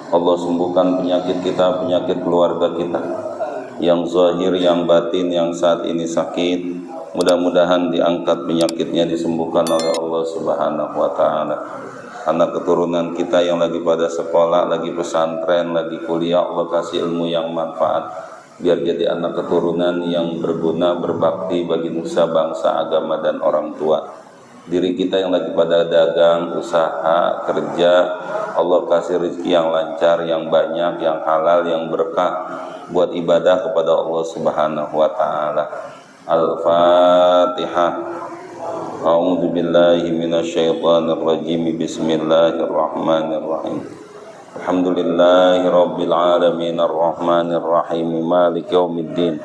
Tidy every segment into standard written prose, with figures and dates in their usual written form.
Allah sembuhkan penyakit kita, penyakit keluarga kita, yang zahir, yang batin, yang saat ini sakit. Mudah-mudahan diangkat penyakitnya, disembuhkan oleh Allah Subhanahu wa Ta'ala. Anak keturunan kita yang lagi pada sekolah, lagi pesantren, lagi kuliah, Allah kasih ilmu yang manfaat, biar jadi anak keturunan yang berguna, berbakti bagi nusa, bangsa, agama, dan orang tua. Diri kita yang lagi pada dagang, usaha, kerja, Allah kasih rezeki yang lancar, yang banyak, yang halal, yang berkah, buat ibadah kepada Allah Subhanahu wa Ta'ala. Al-Fatihah. A'udzu billahi minasyaitonir rajim. Bismillahirrahmanirrahim. Alhamdulillahi rabbil alamin, arrahmanir rahim, maliki yaumiddin.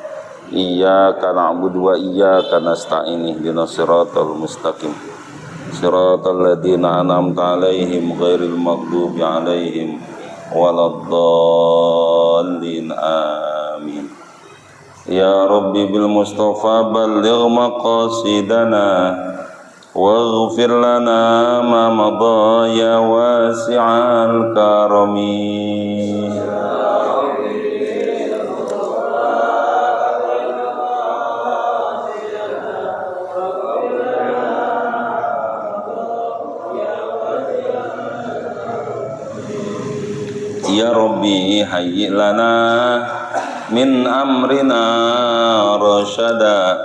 Iyyaka na'budu wa iyyaka nasta'in, ihdinas siratal mustaqim. Siratal ladzina an'amta 'alaihim ghairil maghdubi 'alaihim waladdallin. Amin. Ya Rabbi bil Mustafa balligh maqasidana waghfir lana ma madha ya wasi'al karami. Ya Rabbi hayyi lana min amrina rasyada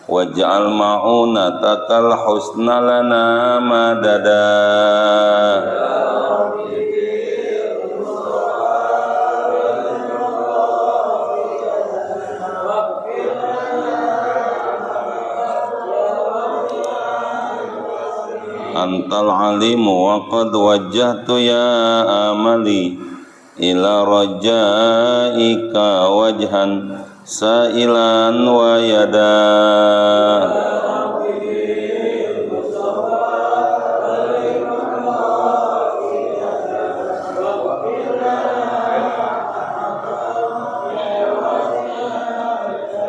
waj'al ma'unatakal husna lana madada. Antal alimu wa qad wajjahtu ya amali ila rajaika wajhan sa'ilan wa yada.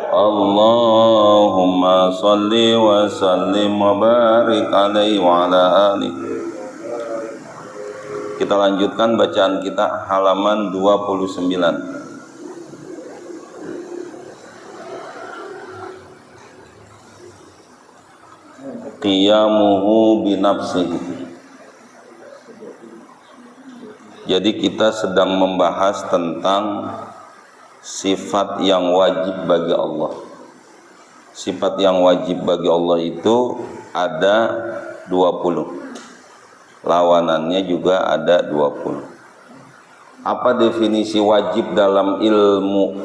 Allahumma salli wa sallim wa barik alaihi wa ala alihi. Kita lanjutkan bacaan kita halaman 29. Qiyamuhu binafsihi. Jadi kita sedang membahas tentang sifat yang wajib bagi Allah. Sifat yang wajib bagi Allah itu ada 20. Lawanannya juga ada 20. Apa definisi wajib dalam ilmu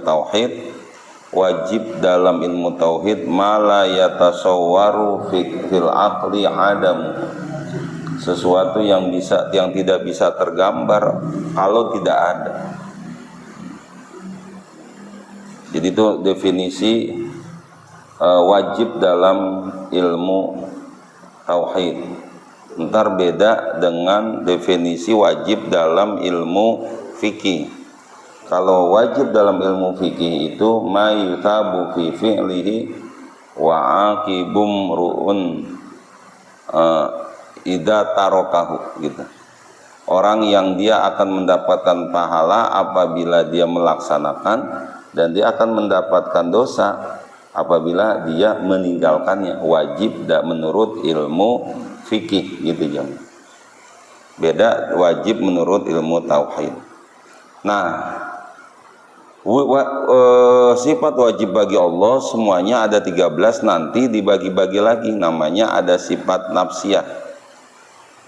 tauhid? Wajib dalam ilmu tauhid ma la yatasawwaru fil aqli adam. Sesuatu yang tidak bisa tergambar kalau tidak ada. Jadi itu definisi wajib dalam ilmu tauhid. Ntar beda dengan definisi wajib dalam ilmu fikih. Kalau wajib dalam ilmu fikih itu ma yutabu fi fi'lihi wa aqibum ru'un idza tarokahu gitu. Orang yang dia akan mendapatkan pahala apabila dia melaksanakan, dan dia akan mendapatkan dosa apabila dia meninggalkannya. Wajib menurut ilmu fikih gitu jam. Beda wajib menurut ilmu tauhid. Nah, sifat wajib bagi Allah semuanya ada 13, nanti dibagi-bagi lagi, namanya ada sifat nafsiyah.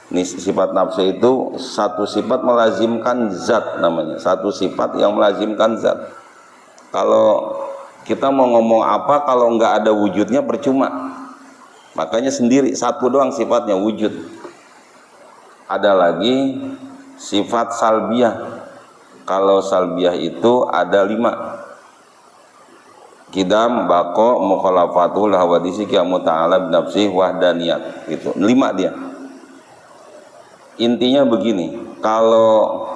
Ini sifat nafsiyah itu satu sifat melazimkan zat namanya, satu sifat yang melazimkan zat. Kalau kita mau ngomong apa kalau nggak ada wujudnya percuma. Makanya sendiri satu doang sifatnya wujud. Ada lagi sifat salbiyah. Kalau salbiyah itu ada 5. Qidam, baqo, mukhalafatul hawadisi, qiyamu ta'ala binafsih, wahdaniyat. Itu 5 dia. Intinya begini, kalau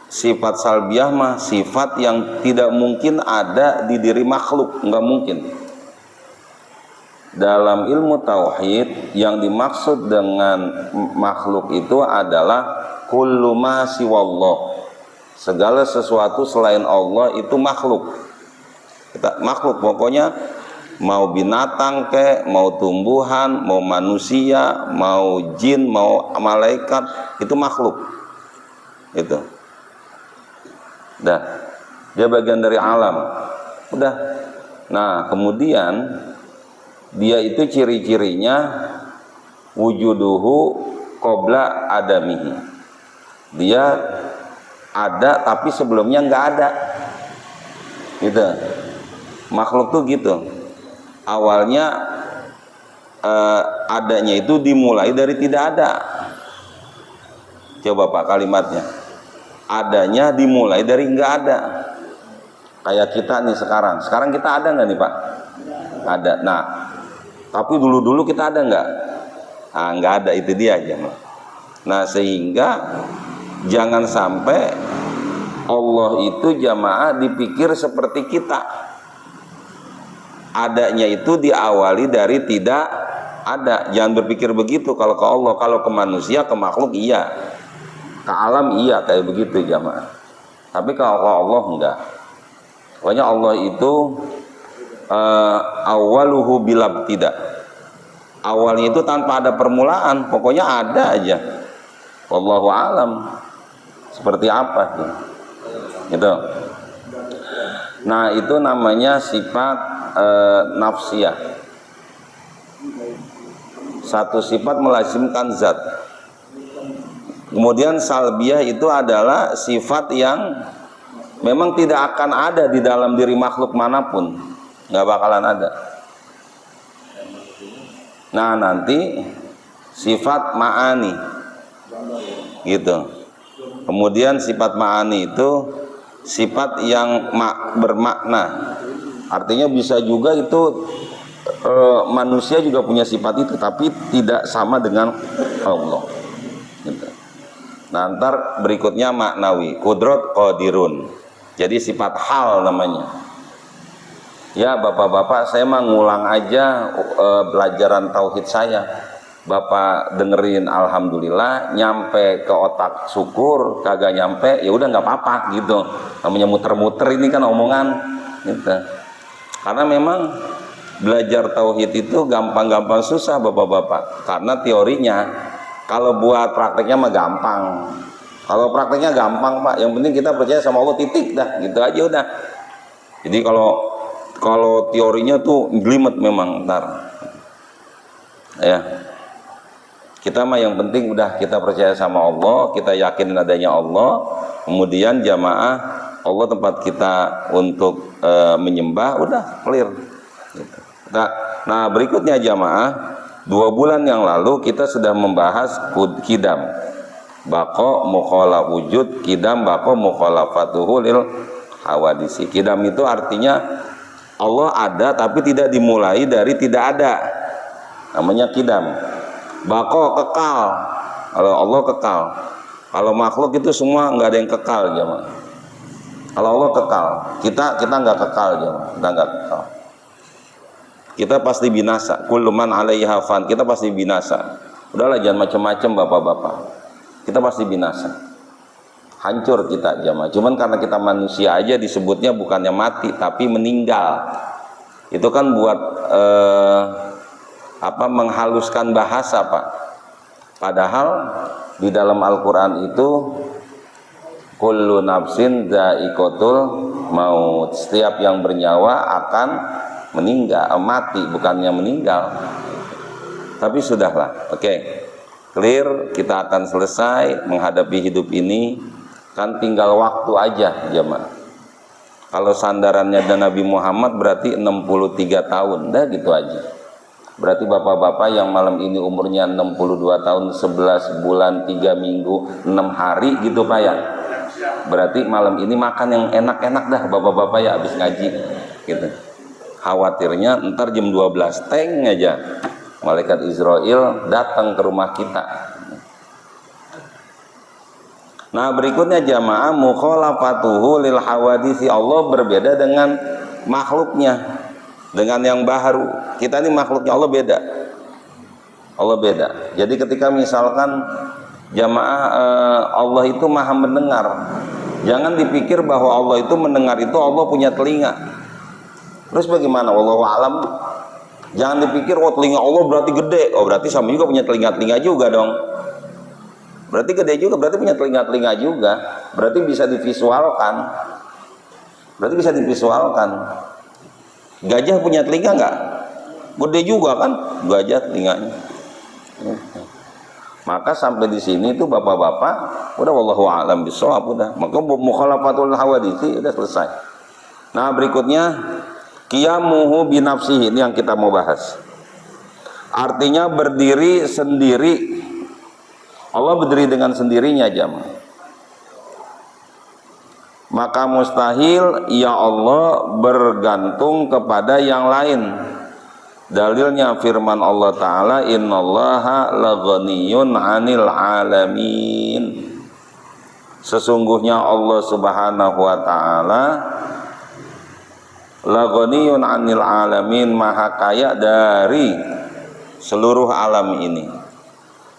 sifat salbiyah mah sifat yang tidak mungkin ada di diri makhluk, nggak mungkin. dalam ilmu tauhid yang dimaksud dengan makhluk itu adalah kullu ma siwallah. Segala sesuatu selain Allah itu makhluk. Makhluk pokoknya, mau binatang kek, mau tumbuhan, mau manusia, mau jin, mau malaikat, itu makhluk. Itu. Dah. Dia bagian dari alam. Udah. Nah, kemudian dia itu ciri-cirinya wujuduhu qabla adamihi. Dia ada tapi sebelumnya nggak ada. Gitu. Makhluk tuh gitu. Awalnya adanya itu dimulai dari tidak ada. Coba Pak kalimatnya. Adanya dimulai dari nggak ada. Kayak kita nih sekarang. Sekarang kita ada nggak nih Pak? Ada. Nah, tapi dulu-dulu kita ada nggak? Nah, nggak ada, itu dia aja. Nah, sehingga jangan sampai Allah itu jamaah dipikir seperti kita. Adanya itu diawali dari tidak ada. Jangan berpikir begitu kalau ke Allah. Kalau ke manusia, ke makhluk iya, ke alam iya, kayak begitu jamaah. Tapi kalau ke Allah enggak. Pokoknya Allah itu awaluhu bilab tidak. Awalnya itu tanpa ada permulaan, pokoknya ada aja. Wallahu alam. Seperti apa gitu. Nah, itu namanya sifat nafsiyah. Satu sifat melazimkan zat. Kemudian salbiyah itu adalah sifat yang memang tidak akan ada di dalam diri makhluk manapun, nggak bakalan ada. Nah, nanti sifat ma'ani gitu. Kemudian sifat ma'ani itu sifat yang bermakna. Artinya bisa juga itu manusia juga punya sifat itu, tapi tidak sama dengan Allah gitu. Nah, ntar berikutnya maknawi, kudrat qadirun. Jadi sifat hal namanya. Ya bapak-bapak, saya mah ngulang aja pelajaran tauhid saya. Bapak dengerin alhamdulillah, nyampe ke otak syukur, kagak nyampe ya udah nggak apa-apa gitu. Namanya muter-muter ini kan omongan gitu. Karena memang belajar tauhid itu gampang-gampang susah bapak-bapak. Karena teorinya, kalau buat prakteknya mah gampang. Kalau prakteknya gampang Pak, yang penting kita percaya sama Allah, titik dah, gitu aja udah. Jadi kalau teorinya tuh jelimet memang ntar. Ya. Kita mah yang penting udah kita percaya sama Allah, kita yakin adanya Allah, kemudian jamaah Allah tempat kita untuk menyembah, udah clear. Gitu. Nah berikutnya jamaah, 2 bulan yang lalu kita sudah membahas kidam, bako mukhala wujud, kidam bako mukhalafatuhu lil hawadisi. Kidam itu artinya Allah ada tapi tidak dimulai dari tidak ada, namanya kidam. Bako kekal, kalau Allah kekal. Kalau makhluk itu semua nggak ada yang kekal jemaah. Kalau Allah kekal, kita nggak kekal jemaah, kita nggak kekal. Kita pasti binasa. Kullu man 'alaiha fan, kita pasti binasa. Udahlah jangan macam-macam bapak-bapak. Kita pasti binasa. Hancur kita jemaah. Cuman karena kita manusia aja disebutnya bukannya mati tapi meninggal. Itu kan buat menghaluskan bahasa Pak. Padahal di dalam Al-Quran itu kullu nafsin dha'iqatul maut, setiap yang bernyawa akan meninggal, mati, bukannya meninggal. Tapi sudahlah, oke, clear, kita akan selesai menghadapi hidup ini, kan tinggal waktu aja jemaah. Kalau sandarannya dan Nabi Muhammad berarti 63 tahun, dah gitu aja. Berarti bapak-bapak yang malam ini umurnya 62 tahun 11 bulan 3 minggu 6 hari gitu Pak ya. Berarti malam ini makan yang enak-enak dah bapak-bapak ya habis ngaji gitu. Khawatirnya ntar jam 12 teng aja malaikat Israel datang ke rumah kita. Nah berikutnya jamaah mukhalafatuhu lil hawadisi, Allah berbeda dengan makhluknya. dengan yang baharu. Kita ini makhluknya Allah beda. Allah beda. Jadi ketika misalkan jamaah Allah itu maha mendengar, jangan dipikir bahwa Allah itu mendengar itu Allah punya telinga. Terus bagaimana? Wallahu a'lam. Jangan dipikir oh telinga Allah berarti gede. Oh berarti sama juga punya telinga-telinga juga dong. Berarti gede juga, berarti punya telinga-telinga juga. Berarti bisa divisualkan. Berarti bisa divisualkan. Gajah punya telinga nggak? Gede juga kan gajah telinganya. Maka sampai di sini tuh bapak-bapak udah wallahu a'lam bishawab udah. Maka mukhalafatul hawadits udah selesai. Nah, berikutnya qiyamuhu binafsihi, ini yang kita mau bahas. Artinya berdiri sendiri. Allah berdiri dengan sendirinya jamaah. Maka mustahil ya Allah bergantung kepada yang lain. Dalilnya firman Allah Ta'ala, innallaha laghaniyun 'anil 'alamin. Sesungguhnya Allah Subhanahu wa Ta'ala laghaniyun 'anil 'alamin, maha kaya dari seluruh alam ini.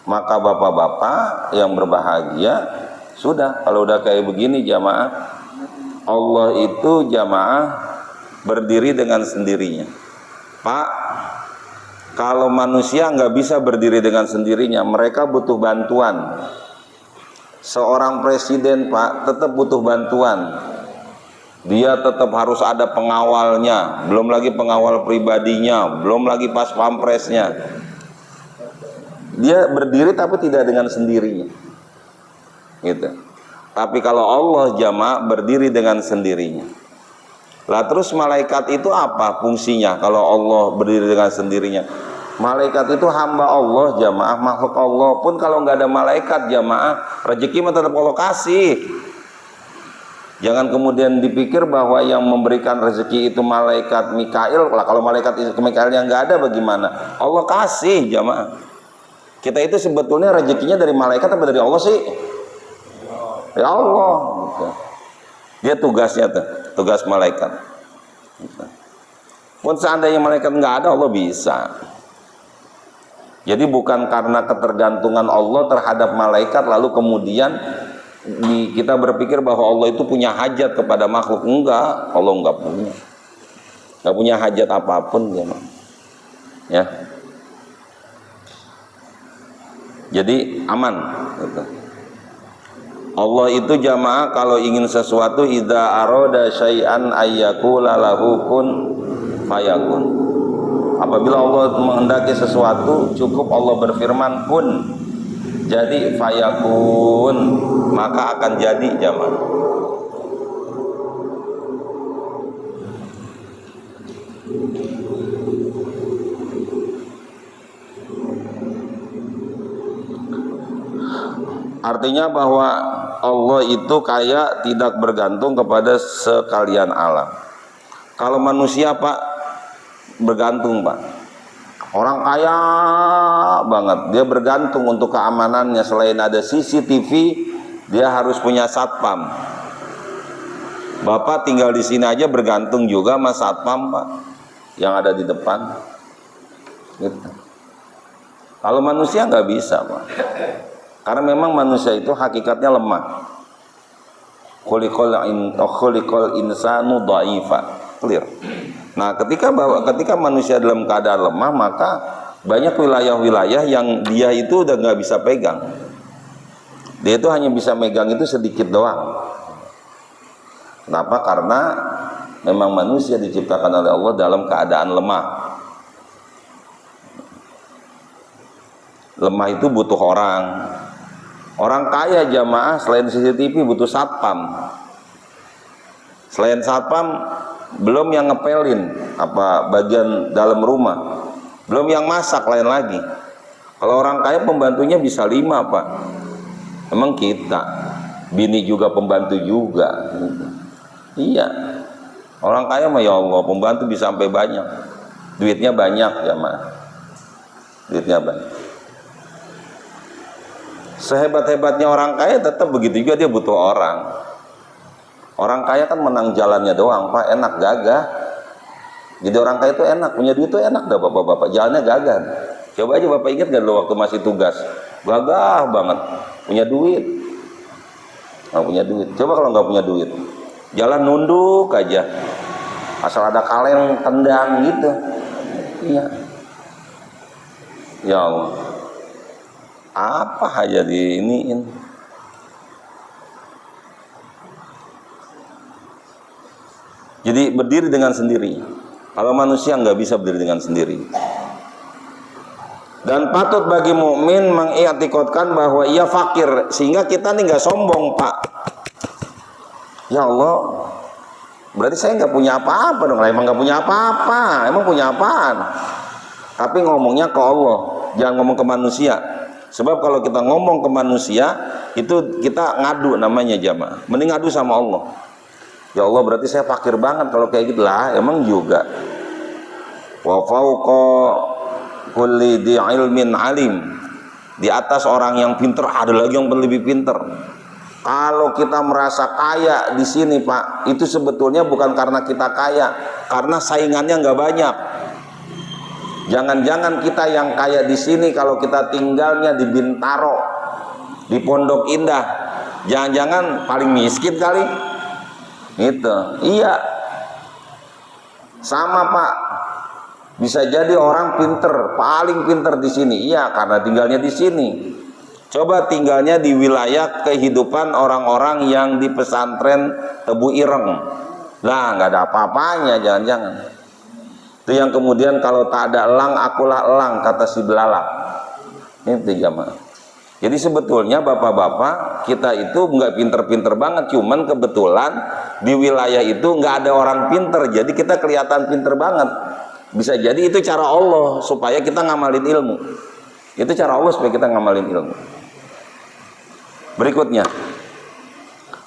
Maka bapak-bapak yang berbahagia, sudah kalau udah kayak begini jamaah, Allah itu jamaah berdiri dengan sendirinya. Pak, kalau manusia nggak bisa berdiri dengan sendirinya, mereka butuh bantuan. Seorang presiden Pak tetap butuh bantuan. Dia tetap harus ada pengawalnya, belum lagi pengawal pribadinya, belum lagi pas pampresnya. Dia berdiri tapi tidak dengan sendirinya. Gitu. Tapi kalau Allah jamaah berdiri dengan sendirinya. Lah terus malaikat itu apa fungsinya kalau Allah berdiri dengan sendirinya? Malaikat itu hamba Allah jamaah, makhluk Allah. Pun kalau nggak ada malaikat jamaah, rezeki mah tetap Allah kasih. Jangan kemudian dipikir bahwa yang memberikan rezeki itu malaikat Mikail. Lah kalau malaikat Mikail yang nggak ada bagaimana? Allah kasih jamaah. Kita itu sebetulnya rezekinya dari malaikat atau dari Allah sih? Ya Allah. Gitu. Dia tugasnya tuh, tugas malaikat. Pun seandainya malaikat nggak ada, Allah bisa. Jadi bukan karena ketergantungan Allah terhadap malaikat lalu kemudian kita berpikir bahwa Allah itu punya hajat kepada makhluk. Enggak, Allah enggak punya hajat apapun ya. Jadi aman gitu. Allah itu jamaah kalau ingin sesuatu, idza arada syai'an ayyakula lahu kun fayakun. Apabila Allah menghendaki sesuatu, cukup Allah berfirman kun, jadi fayakun, maka akan jadi jamaah. Artinya bahwa Allah itu kaya tidak bergantung kepada sekalian alam. Kalau manusia Pak bergantung Pak. Orang kaya banget, dia bergantung untuk keamanannya. Selain ada CCTV, dia harus punya satpam. Bapak tinggal di sini aja bergantung juga sama satpam Pak, yang ada di depan. Gitu. Kalau manusia nggak bisa Pak. Karena memang manusia itu hakikatnya lemah. Khuliqal insanu dha'ifa. Clear. Nah, ketika manusia dalam keadaan lemah, maka banyak wilayah-wilayah yang dia itu udah nggak bisa pegang. Dia itu hanya bisa megang itu sedikit doang. Kenapa? Karena memang manusia diciptakan oleh Allah dalam keadaan lemah. Lemah itu butuh orang. Orang kaya jamaah selain CCTV butuh satpam. Selain satpam belum yang ngepelin apa bagian dalam rumah, belum yang masak lain lagi. Kalau orang kaya pembantunya bisa 5 Pak. Emang kita bini juga pembantu juga. Iya. Orang kaya mah ya Allah pembantu bisa sampai banyak. Duitnya banyak jamaah. Duitnya banyak. Sehebat-hebatnya orang kaya tetap begitu juga dia butuh orang. Orang kaya kan menang jalannya doang Pak, enak gagah. Jadi orang kaya itu enak, punya duit itu enak dah bapak-bapak, jalannya gagah. Coba aja bapak ingat gak dulu waktu masih tugas, gagah banget, punya duit. Nggak punya duit, coba kalau nggak punya duit, jalan nunduk aja, asal ada kaleng tendang gitu. Iya, ya Allah, apa aja diiniin. Jadi berdiri dengan sendiri. Kalau manusia nggak bisa berdiri dengan sendiri. Dan patut bagi mukmin mengiktikadkan bahwa ia fakir, sehingga kita nih nggak sombong, Pak. Ya Allah, berarti saya nggak punya apa-apa dong. Emang nggak punya apa-apa, emang punya apaan? Tapi ngomongnya ke Allah, jangan ngomong ke manusia. Sebab kalau kita ngomong ke manusia, itu kita ngadu namanya jamaah. Mending ngadu sama Allah. Ya Allah, berarti saya fakir banget kalau kayak gitu lah. Emang juga. Wa fauqa kulli di ilmin alim. Di atas orang yang pintar ada lagi yang lebih pintar. Kalau kita merasa kaya di sini, Pak, itu sebetulnya bukan karena kita kaya, karena saingannya nggak banyak. Jangan-jangan kita yang kaya di sini kalau kita tinggalnya di Bintaro, di Pondok Indah, jangan-jangan paling miskin kali. Gitu. Iya. Sama, Pak. Bisa jadi orang pinter, paling pinter di sini. Iya, karena tinggalnya di sini. Coba tinggalnya di wilayah kehidupan orang-orang yang di pesantren Tebu Ireng. Lah, nggak ada apa-apanya, jangan-jangan. Itu yang kemudian kalau tak ada elang, akulah elang, kata si belalak. Itu jamaah. Jadi sebetulnya bapak-bapak kita itu nggak pinter-pinter banget, cuman kebetulan di wilayah itu nggak ada orang pinter, jadi kita kelihatan pinter banget. Bisa jadi itu cara Allah supaya kita ngamalin ilmu. Itu cara Allah supaya kita ngamalin ilmu. Berikutnya,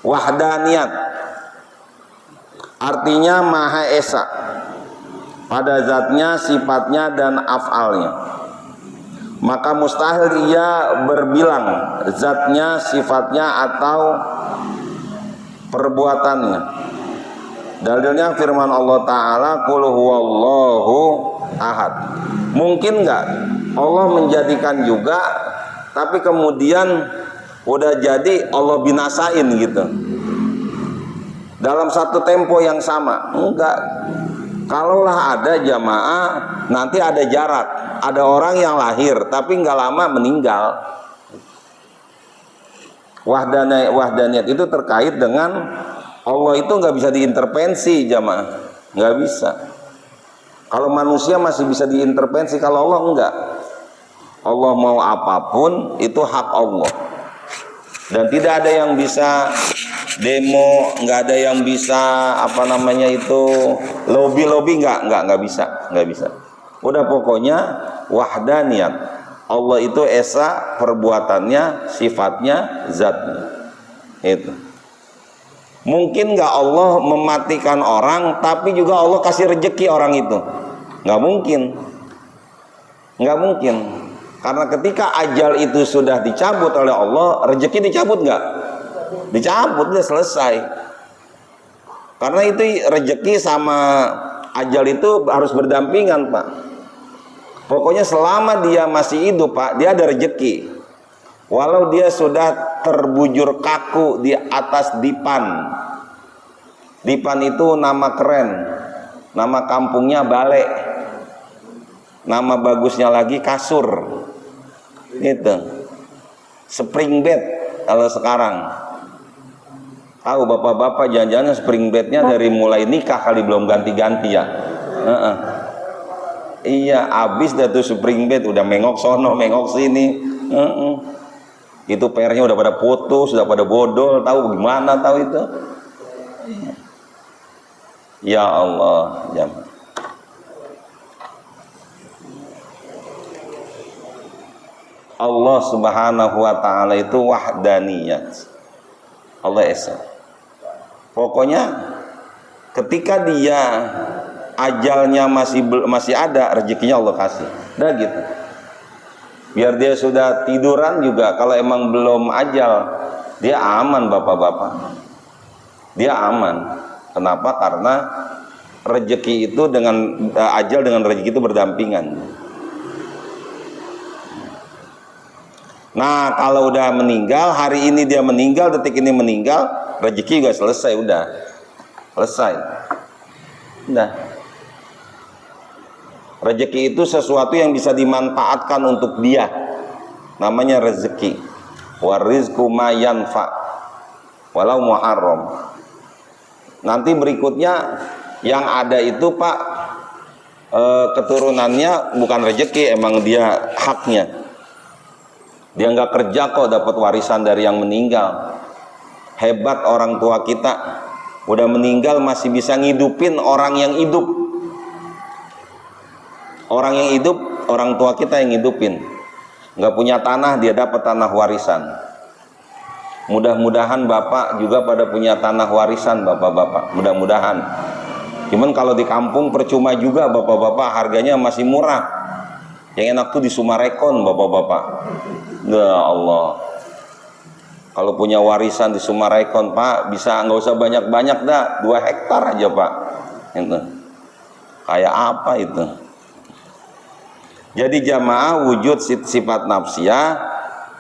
wahdaniyat, artinya Maha Esa pada zatnya, sifatnya, dan af'alnya. Maka mustahil ia berbilang zatnya, sifatnya, atau perbuatannya. Dalilnya firman Allah Ta'ala, qul huwallahu ahad. Mungkin nggak Allah menjadikan juga, tapi kemudian udah jadi Allah binasain gitu dalam satu tempo yang sama? Enggak. Kalaulah ada jamaah, nanti ada jarak. Ada orang yang lahir tapi nggak lama meninggal. Wahdaniyat itu terkait dengan Allah, itu nggak bisa diintervensi jamaah, nggak bisa. Kalau manusia masih bisa diintervensi, kalau Allah enggak. Allah mau apapun itu hak Allah, dan tidak ada yang bisa demo, nggak ada yang bisa apa namanya itu lobby nggak bisa. Udah pokoknya wahdaniyat, Allah itu esa, perbuatannya, sifatnya, zatnya. Itu. Mungkin nggak Allah mematikan orang, tapi juga Allah kasih rezeki orang itu? Nggak mungkin. Nggak mungkin. Karena ketika ajal itu sudah dicabut oleh Allah, rezeki dicabut nggak? Dicabut, udah selesai. Karena itu rezeki sama ajal itu harus berdampingan, Pak. Pokoknya selama dia masih hidup, Pak, dia ada rezeki. Walau dia sudah terbujur kaku di atas dipan. Dipan itu nama keren. Nama kampungnya Bale. Nama bagusnya lagi kasur. Itu. Spring bed kalau sekarang. Tahu bapak-bapak, jangan-jangan spring bednya dari mulai nikah kali belum ganti-ganti ya. Iya, habis dah tuh spring bed, udah mengok sono, mengok sini. Itu PR-nya udah pada putus, sudah pada bodol, tahu gimana tahu itu? Ya Allah, jamaah. Allah Subhanahu wa taala itu wahdaniyat. Allah esa. Pokoknya ketika dia ajalnya masih ada, rezekinya Allah kasih. Dah gitu. Biar dia sudah tiduran juga, kalau emang belum ajal, dia aman bapak-bapak. Dia aman. Kenapa? Karena rezeki itu dengan ajal dengan rezeki itu berdampingan. Nah, kalau udah meninggal, hari ini dia meninggal, detik ini meninggal, rezeki juga selesai, udah selesai. Udah. Rezeki itu sesuatu yang bisa dimanfaatkan untuk dia, namanya rezeki. Warizqu ma yanfa walau muharram. Nanti berikutnya yang ada itu Pak, keturunannya bukan rezeki, emang dia haknya. Dia nggak kerja kok dapat warisan dari yang meninggal. Hebat orang tua kita, udah meninggal masih bisa ngidupin orang yang hidup. Orang yang hidup, orang tua kita yang ngidupin. Nggak punya tanah, dia dapat tanah warisan. Mudah-mudahan Bapak juga pada punya tanah warisan, Bapak-bapak. Mudah-mudahan. Cuman kalau di kampung percuma juga, Bapak-bapak, harganya masih murah. Yang enak tuh di Sumarekon, Bapak-bapak. Ya Allah, kalau punya warisan di Sumarekon Pak, bisa nggak usah banyak-banyak dah, 2 hektar aja Pak. Itu kayak apa itu? Jadi jamaah, wujud sifat nafsiyah,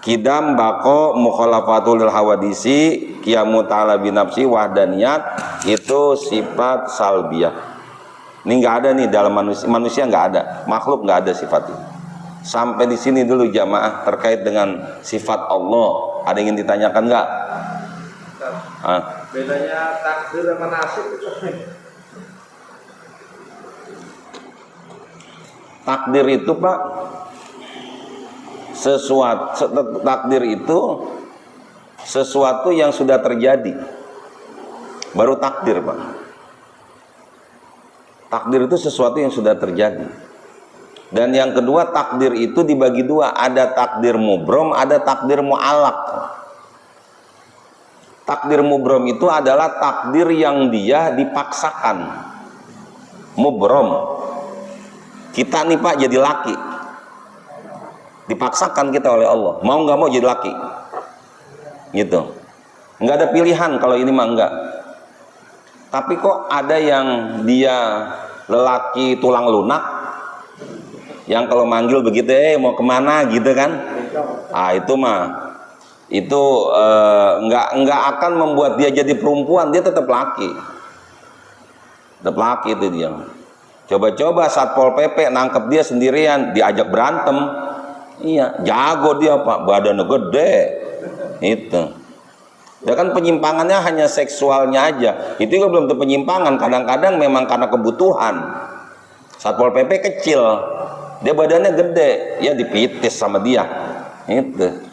kidam bako mukhalafatul hawadisi, qiyamu ta'ala binafsi wahdaniyat, itu sifat salbiyah. Ini nggak ada nih dalam manusia nggak ada, makhluk nggak ada sifat ini. Sampai di sini dulu jamaah terkait dengan sifat Allah. Ada yang ingin ditanyakan nggak? Bedanya takdir sama nasib itu? Takdir itu Pak, takdir itu sesuatu yang sudah terjadi, baru takdir Pak. Takdir itu sesuatu yang sudah terjadi. Dan yang kedua, takdir itu dibagi 2, ada takdir mubrom, ada takdir mu'allaq. Takdir mubrom itu adalah takdir yang dia dipaksakan. Mubrom, kita nih Pak jadi laki, dipaksakan kita oleh Allah, mau nggak mau jadi laki, gitu. Nggak ada pilihan kalau ini mah enggak. Tapi kok ada yang dia lelaki tulang lunak, yang kalau manggil begitu, mau kemana gitu kan? Itu mah, itu nggak akan membuat dia jadi perempuan, dia tetap laki. Tetap laki itu dia. Coba-coba Satpol PP nangkep dia sendirian, diajak berantem. Iya, jago dia Pak, badannya gede. Itu. Ya kan penyimpangannya hanya seksualnya aja. Itu juga belum tentu penyimpangan, kadang-kadang memang karena kebutuhan. Satpol PP kecil, dia badannya gede, ya dipitis sama dia. Itu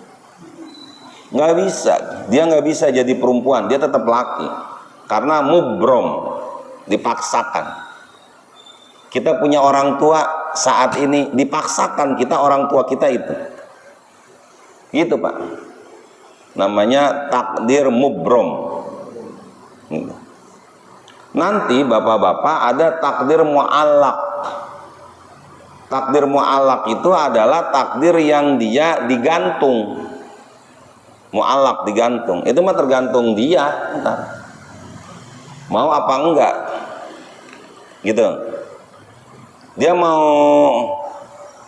nggak bisa, dia nggak bisa jadi perempuan, dia tetap laki karena mubrom, dipaksakan. Kita punya orang tua saat ini dipaksakan, kita orang tua kita itu gitu Pak, namanya takdir mubrom. Nanti bapak-bapak ada takdir mu'allaq. Takdir mu'allaq itu adalah takdir yang dia digantung. Mu'allaq digantung, itu mah tergantung dia entar mau apa enggak gitu. Dia mau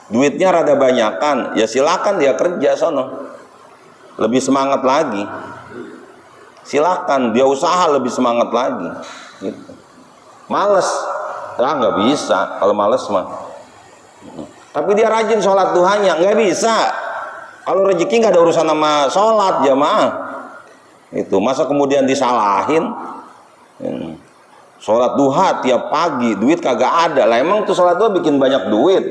duitnya rada banyakan, ya silakan dia kerja sono, lebih semangat lagi. Silakan dia usaha lebih semangat lagi gitu. Males, nggak bisa kalau males mah. Tapi dia rajin sholat duhanya, nggak bisa. Kalau rezeki nggak ada urusan sama sholat jamaah. Itu masa kemudian disalahin. Sholat duha tiap pagi, duit kagak ada. Lah emang tuh sholat duha bikin banyak duit.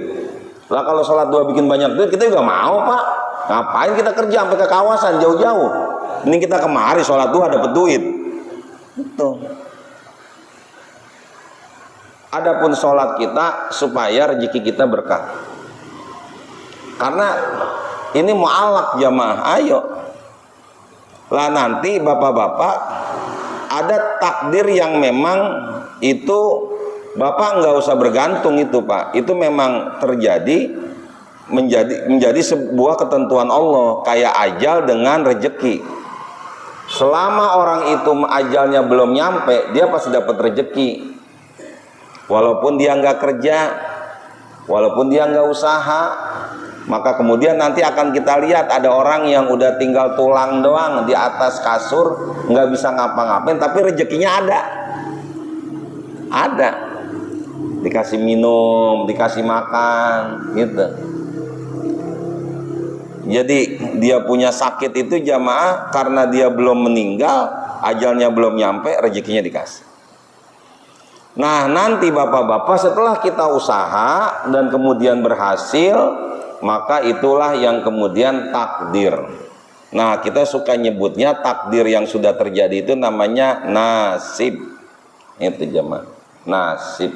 Lah kalau sholat duha bikin banyak duit, kita juga mau Pak. Ngapain kita kerja sampai ke kawasan jauh-jauh? Ini kita kemari sholat duha dapat duit. Itu. Adapun sholat kita supaya rezeki kita berkah. Karena ini mu'allaq jamaah, ayo. Lah nanti bapak-bapak ada takdir yang memang itu bapak nggak usah bergantung itu Pak. Itu memang terjadi menjadi sebuah ketentuan Allah, kayak ajal dengan rezeki. Selama orang itu ajalnya belum nyampe, dia pasti dapat rezeki. walaupun dia nggak kerja, walaupun dia nggak usaha. Maka kemudian nanti akan kita lihat ada orang yang udah tinggal tulang doang di atas kasur, nggak bisa ngapa-ngapain, tapi rezekinya ada, dikasih minum, dikasih makan, gitu. Jadi dia punya sakit itu jamaah karena dia belum meninggal, ajalnya belum nyampe, rezekinya dikasih. Nah nanti bapak-bapak setelah kita usaha dan kemudian berhasil, maka itulah yang kemudian takdir. Nah kita suka nyebutnya takdir yang sudah terjadi itu namanya nasib. Itu jemaah, nasib.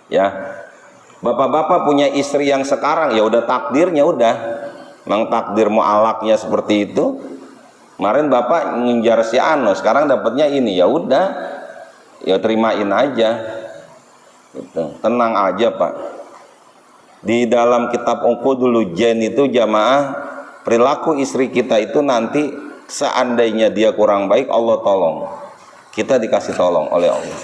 Ya, bapak-bapak punya istri yang sekarang, ya udah takdirnya udah. Memang takdir mu'alaknya seperti itu. Kemarin bapak nginjar si Ano, sekarang dapatnya ini, ya udah, ya terimain aja. Gitu. Tenang aja pak. Di dalam kitab Uqudul Jen itu jamaah, perilaku istri kita itu nanti seandainya dia kurang baik, Allah tolong, kita dikasih tolong oleh Allah.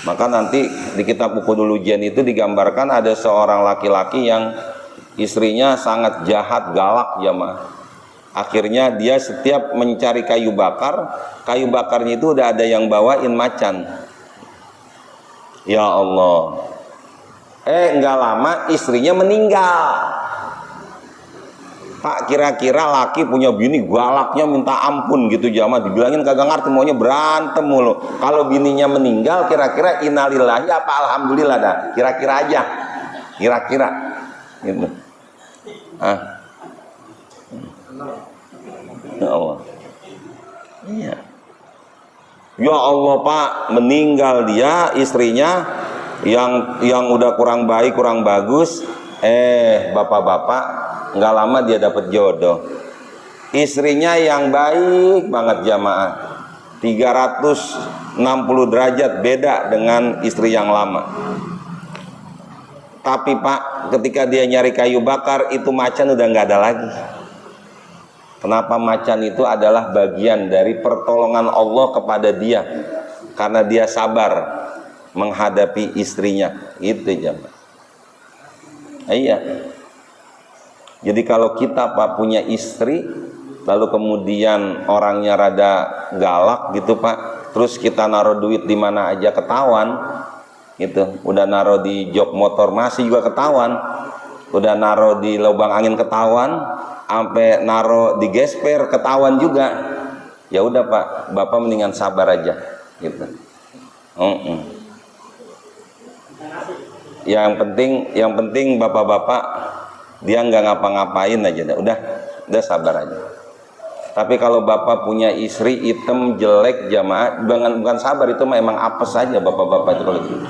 Maka nanti di kitab Uqudul Jen itu digambarkan ada seorang laki-laki yang istrinya sangat jahat, galak jamaah. Akhirnya dia setiap mencari kayu bakarnya itu udah ada yang bawain macan. Ya Allah. Enggak lama istrinya meninggal. Pak, kira-kira laki punya bini galaknya minta ampun gitu jamaah, dibilangin kagak ngerti, maunya berantem mulu. Kalau bininya meninggal kira-kira innalillahi apa alhamdulillah dah. Kira-kira aja. Kira-kira gitu. Ya Allah. Iya. Ya Allah pak, meninggal dia, istrinya yang udah kurang baik, kurang bagus. Bapak-bapak, nggak lama dia dapat jodoh. Istrinya yang baik banget jamaah, 360 derajat beda dengan istri yang lama. Tapi pak, ketika dia nyari kayu bakar, itu macan udah nggak ada lagi. Kenapa? Macan itu adalah bagian dari pertolongan Allah kepada dia, karena dia sabar menghadapi istrinya. Itu jamaah. Iya. Jadi kalau kita pak punya istri, lalu kemudian orangnya rada galak gitu pak, terus kita naruh duit di mana aja ketahuan, gitu. Udah naruh di jok motor masih juga ketahuan, udah naruh di lubang angin ketahuan, sampai naruh di gesper ketahuan juga. Ya udah pak, bapak mendingan sabar aja, gitu. Yang penting bapak-bapak dia nggak ngapa-ngapain aja, udah sabar aja. Tapi kalau bapak punya istri hitam jelek jamaah, bukan sabar, itu memang apes saja bapak-bapak itu kalau gitu.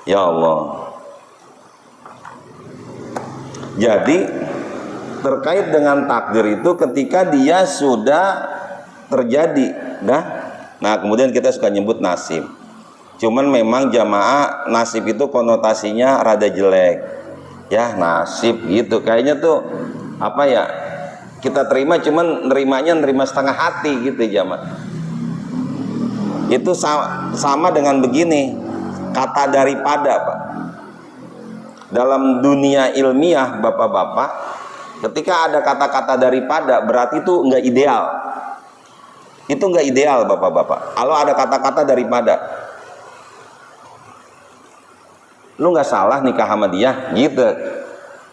Ya Allah. Jadi terkait dengan takdir itu ketika dia sudah terjadi, nah kemudian kita suka nyebut nasib. Cuman memang jamaah nasib itu konotasinya rada jelek. Ya nasib gitu, kayaknya tuh apa ya, kita terima cuman nerima setengah hati gitu jamaah. Itu sama dengan begini, kata daripada pak. Dalam dunia ilmiah bapak-bapak, ketika ada kata-kata daripada berarti itu nggak ideal. Itu nggak ideal bapak-bapak. Kalau ada kata-kata daripada, lu nggak salah nikah sama dia, gitu.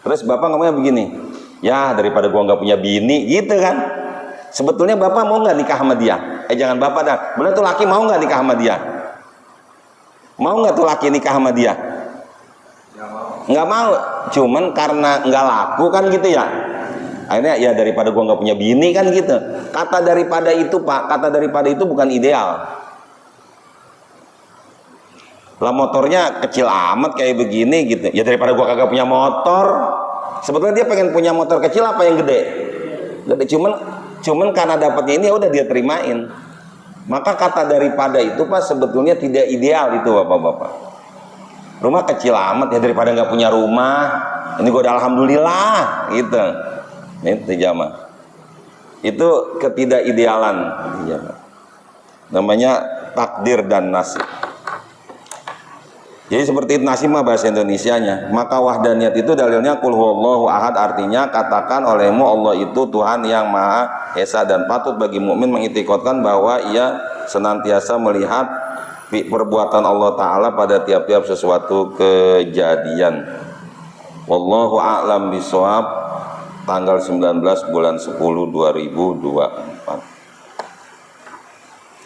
Terus bapak ngomongnya begini, ya daripada gua nggak punya bini, gitu kan. Sebetulnya bapak mau nggak nikah sama dia? Jangan bapak dah. Bener tuh laki mau nggak nikah sama dia? Mau nggak tuh laki nikah sama dia? Nggak mau. Cuman karena nggak laku kan gitu ya. Akhirnya ya daripada gua nggak punya bini kan gitu. Kata daripada itu pak, kata daripada itu bukan ideal. Lah motornya kecil amat kayak begini gitu. Ya daripada gua kagak punya motor. Sebetulnya dia pengen punya motor kecil apa yang gede? Gede, cuman karena dapatnya ini ya udah dia terimain. Maka kata daripada itu pak sebetulnya tidak ideal itu bapak-bapak. Rumah kecil amat ya daripada nggak punya rumah. Ini gua udah alhamdulillah gitu. Itu jamaah. Itu ketidakidealan. Ya. Namanya takdir dan nasib. Jadi seperti nasib mah bahasa Indonesianya. Maka wahdaniyat itu dalilnya qul huwallahu ahad, artinya katakan olehmu Allah itu Tuhan yang Maha Esa, dan patut bagi mukmin mengitikadkan bahwa ia senantiasa melihat perbuatan Allah Ta'ala pada tiap-tiap sesuatu kejadian. Wallahu a'lam bishawab, tanggal 19 bulan 10 2024.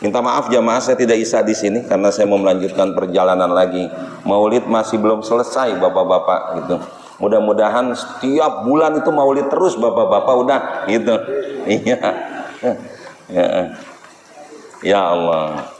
Minta maaf jamaah, saya tidak bisa di sini karena saya mau melanjutkan perjalanan lagi. Maulid masih belum selesai bapak-bapak gitu. Mudah-mudahan setiap bulan itu maulid terus bapak-bapak, udah gitu. Iya. Ya Allah.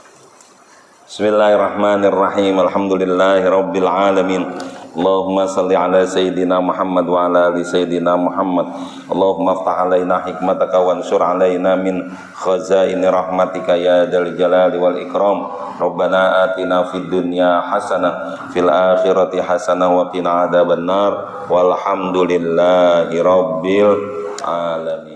Bismillahirrahmanirrahim. Alhamdulillahirabbil alamin. Allahumma salli ala sayyidina Muhammad wa ala ali sayyidina Muhammad. Allahumma aftah alaina hikmataka wa ansur alaina min khazaini rahmatika ya dzal jalali wal ikram. Rabbana atina fid dunya hasanah fil akhirati hasanah wa qina adzabannar. Walhamdulillahi rabbil alamin.